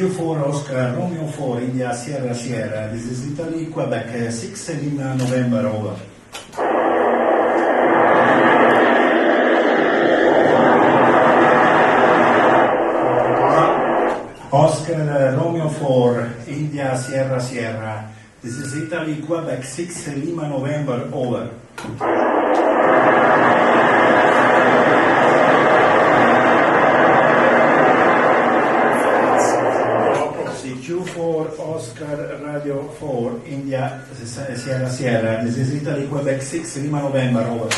CQ4 Oscar Romeo 4 India Sierra Sierra. This is Italy, Quebec, 6 November, over. Oscar Romeo 4 India Sierra Sierra. This is Italy, Quebec, 6 Lima November, over. CQ4 Oscar Radio 4 India Sierra Sierra. This is Italy, Quebec, 6 Lima November, over.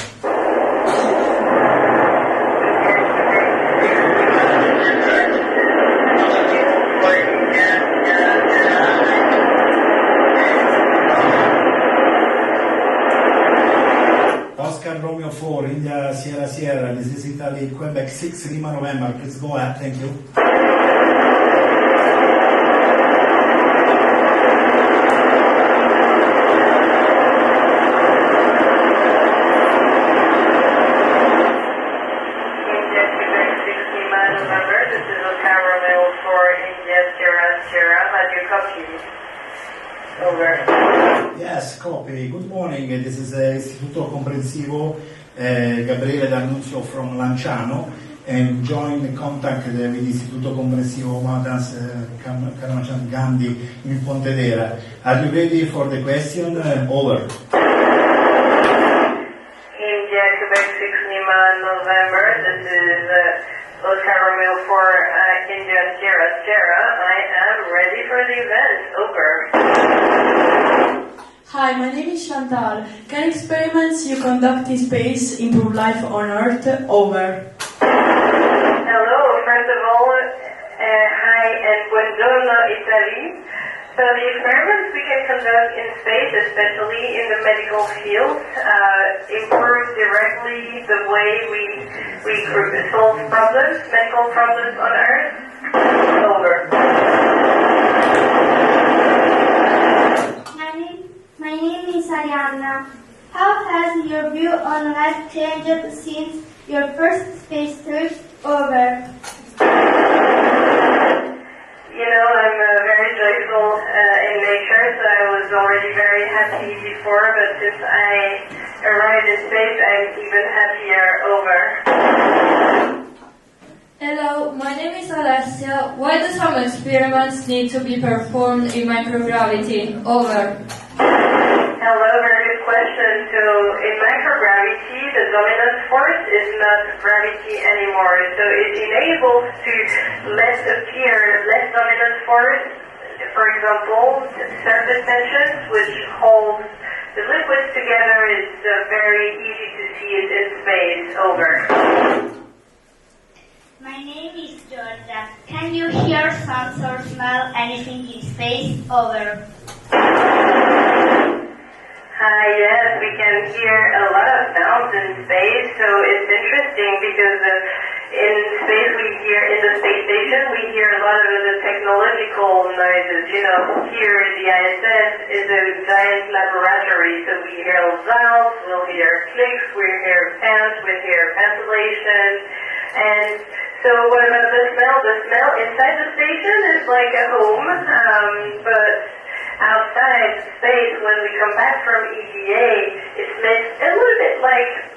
Oscar Romeo 4 India Sierra Sierra. This is Italy, Quebec, 6 Lima November. Please go ahead. Thank you. Yes, copy. Good morning. This is Istituto Comprensivo, Gabriele D'Annunzio from Lanciano, and join the contact with Istituto Comprensivo Mohandas Karamchand Gandhi in Pontedera. Are you ready for the question? Over. India, Quebec, 6 Lima, November. This is Oscar Romeo for India, Sierra Sierra. I am ready for the event. Over. Hi, my name is Chantal. Can experiments you conduct in space improve life on Earth? Over. Hello, first of all, hi and buongiorno Italy. So the experiments we can conduct in space, especially in the medical field, improve directly the way we solve problems, medical problems on Earth. Over. My name is Arianna. How has your view on life changed since your first space trip? Over. You know, I'm very joyful in nature, so I was already very happy before, but since I arrived in space, I'm even happier. Over. Hello, my name is Alessia. Why do some experiments need to be performed in microgravity? Over. Hello, very good question. So in microgravity, the dominant force is not gravity anymore. So it enables to let appear less dominant force. For example, surface tensions, which hold the liquids together, is very easy to see it in space. Over. My name is Georgia. Can you hear, sense, or smell anything in space? Over. Hi, yes, we can hear a lot of sounds in space, so it's interesting because in space in the space station, we hear a lot of the technological noises. You know, here the ISS is a giant laboratory, so we hear valves, we'll hear clicks, we hear fans, we hear ventilation, and so what about the smell? The smell inside the station is like a home, but outside space, when we come back from EVA, it smells a little bit like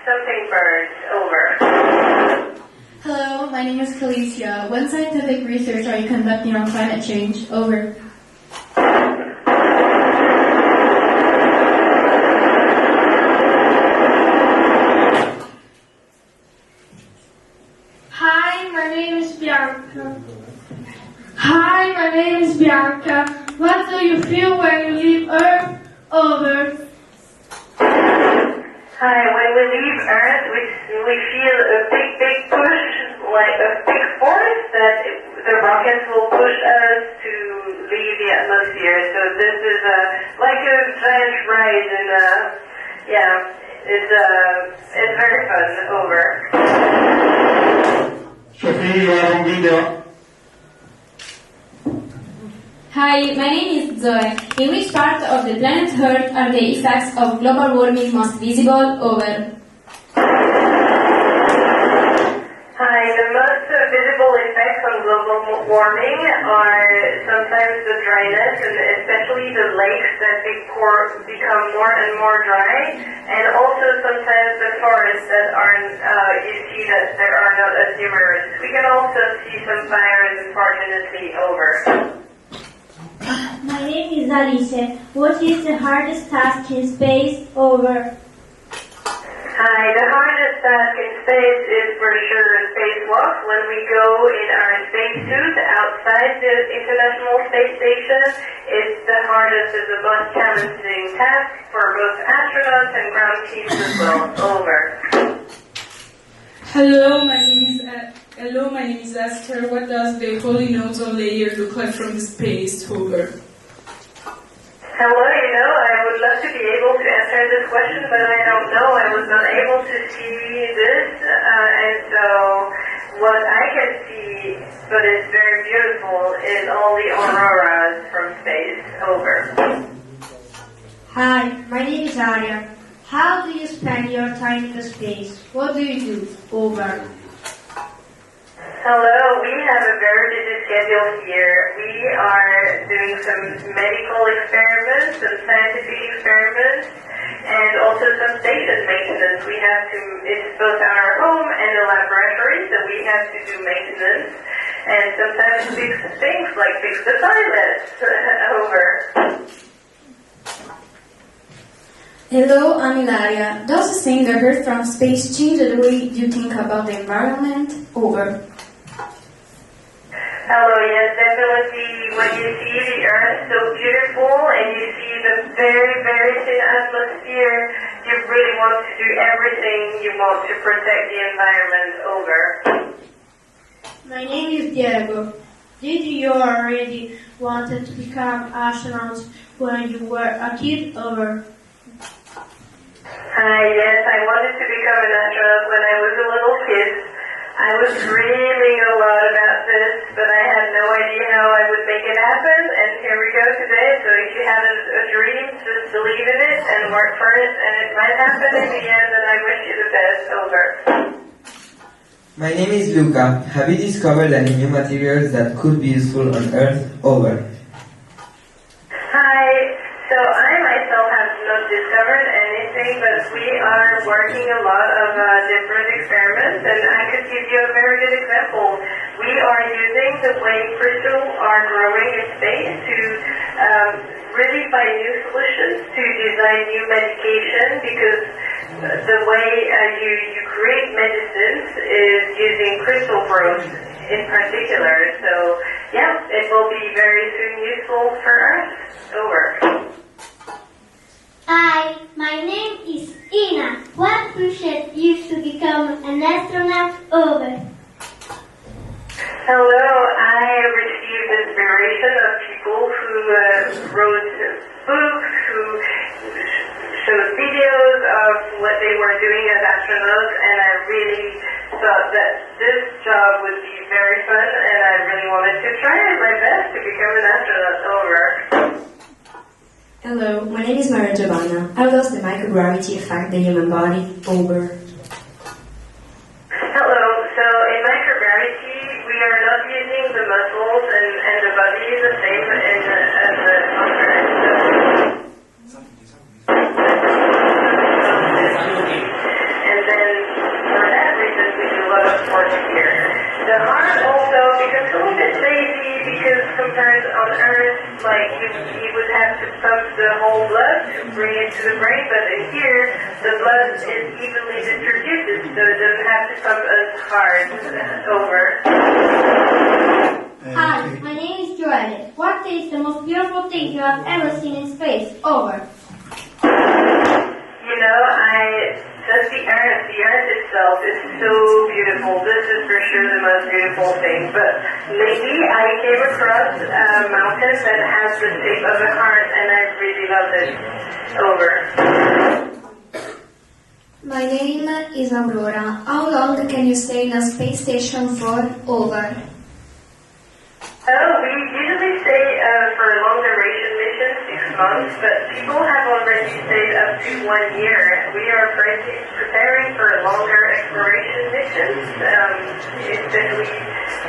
something burns. Over. Hello, my name is Calicia. What scientific research are you conducting on climate change? Over. Hi, my name is Bianca. What do you feel when you leave Earth? Over. Hi, when we leave Earth, we feel a big push, like a big force that the rockets will push us to leave the atmosphere. So this is like a giant ride, and it's very fun. Over. Sophie, you are on video. Hi, my name is Zoe. In which part of the planet Earth are the effects of global warming most visible? Over. Hi, the most visible effects on global warming are sometimes the dryness, and especially the lakes that become more and more dry, and also sometimes the forests that you see that there are not as numerous. We can also see some fires, unfortunately, over. My name is Alice. What is the hardest task in space? Over. Hi, the hardest task in space is for sure a spacewalk. When we go in our spacesuit outside the International Space Station, it's the hardest and the most challenging task for both astronauts and ground teams as well. Over. Hello, my name is Esther. What does the holy ozone layer look like from space? Over. Hello, I would love to be able to answer this question, but I don't know. I was not able to see this, and so what I can see, but it's very beautiful, is all the auroras from space. Over. Hi, my name is Arya. How do you spend your time in the space? What do you do? Over. Hello, we have a very busy schedule here. We are doing some medical experiments, some scientific experiments, and also some station maintenance. It's both our home and a laboratory, so we have to do maintenance, and sometimes fix things like fix the toilets. Over. Hello, I'm Ilaria. Does seeing the Earth from space change the way you think about the environment? Over. Hello, yes, definitely. When you see the Earth so beautiful and you see the very, very thin atmosphere, you really want to do everything you want to protect the environment. Over. My name is Diego. Did you already wanted to become astronauts when you were a kid? Over. Hi, yes, I wanted to become an astronaut when I was a little kid. I was dreaming a lot about this, but I had no idea how I would make it happen, and here we go today. So if you have a dream, just believe in it and work for it, and it might happen in the end, and I wish you the best. Over. My name is Luca. Have you discovered any new materials that could be useful on Earth? Over. Hi, so I myself have not discovered anything, but we are working a lot of different experiments, and I could give you a very good example. We are using the way crystals are growing in space to really find new solutions to design new medication, because the way you create medicines is using crystal growth in particular. So, yeah, it will be very soon useful for us. Over. Hi, my name is Ina. What pushed you to become an astronaut? Over. Hello, I received inspiration of people who wrote books, who showed videos of what they were doing as astronauts, and I really thought that this job would be very fun, and I really wanted to try my best to become an astronaut. Over. Hello, my name is Maria Giovanna. How does the microgravity affect the human body? Over. Hello, so in microgravity, we are not using the muscles, and the body is the same as on Earth. And then, for that reason, we do a lot of work here. The heart also becomes a little bit lazy, because sometimes on Earth, like, you would have to pump the whole blood to bring it to the brain, but in here, the blood is evenly distributed, so it doesn't have to pump as hard. Over. Hi, my name is Joelle. What is the most beautiful thing you have ever seen in space? Over. Just the Earth itself is so beautiful. This is for sure the most beautiful thing. But lately I came across a mountain that has the shape of a heart, and I really loved it. Over. My name is Aurora. How long can you stay in a space station for? Over. Oh, we usually stay for long duration missions months, but people have already stayed up to 1 year. We are preparing for longer exploration missions, especially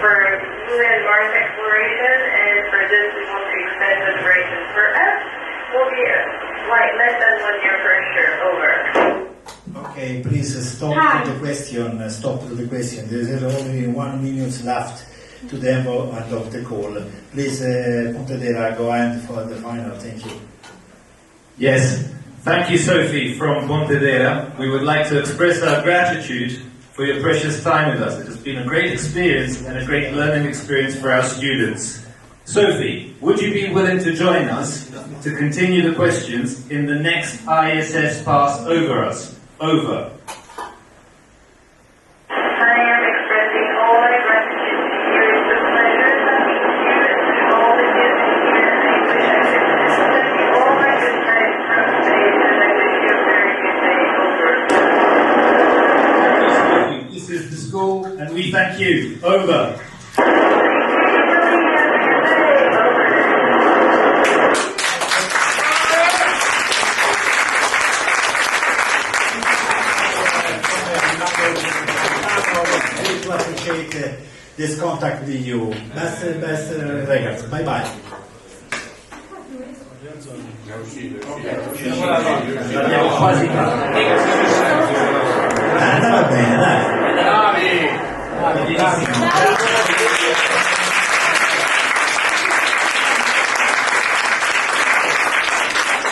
for Moon and Mars exploration, and for this we want to extend the duration. For us, will be like less than 1 year for sure. Over. Okay, please stop to the question. Stop to the question. There is only 1 minute left to the end of the call. Please, Pontedera, go ahead for the final. Thank you. Yes, thank you, Sophie from Pontedera. We would like to express our gratitude for your precious time with us. It has been a great experience and a great learning experience for our students. Sophie, would you be willing to join us to continue the questions in the next ISS pass over us? Over. I am expressing all my gratitude to you. It's a pleasure having you and to all the kids here. And I wish I could send you all my good times from space, and I wish you a very good day. Over. This is the school, and we thank you. Over. Appreciate this contact with you. Best ragazzi. Bye bye. Abbiamo quasi va bene, dai. Bravi.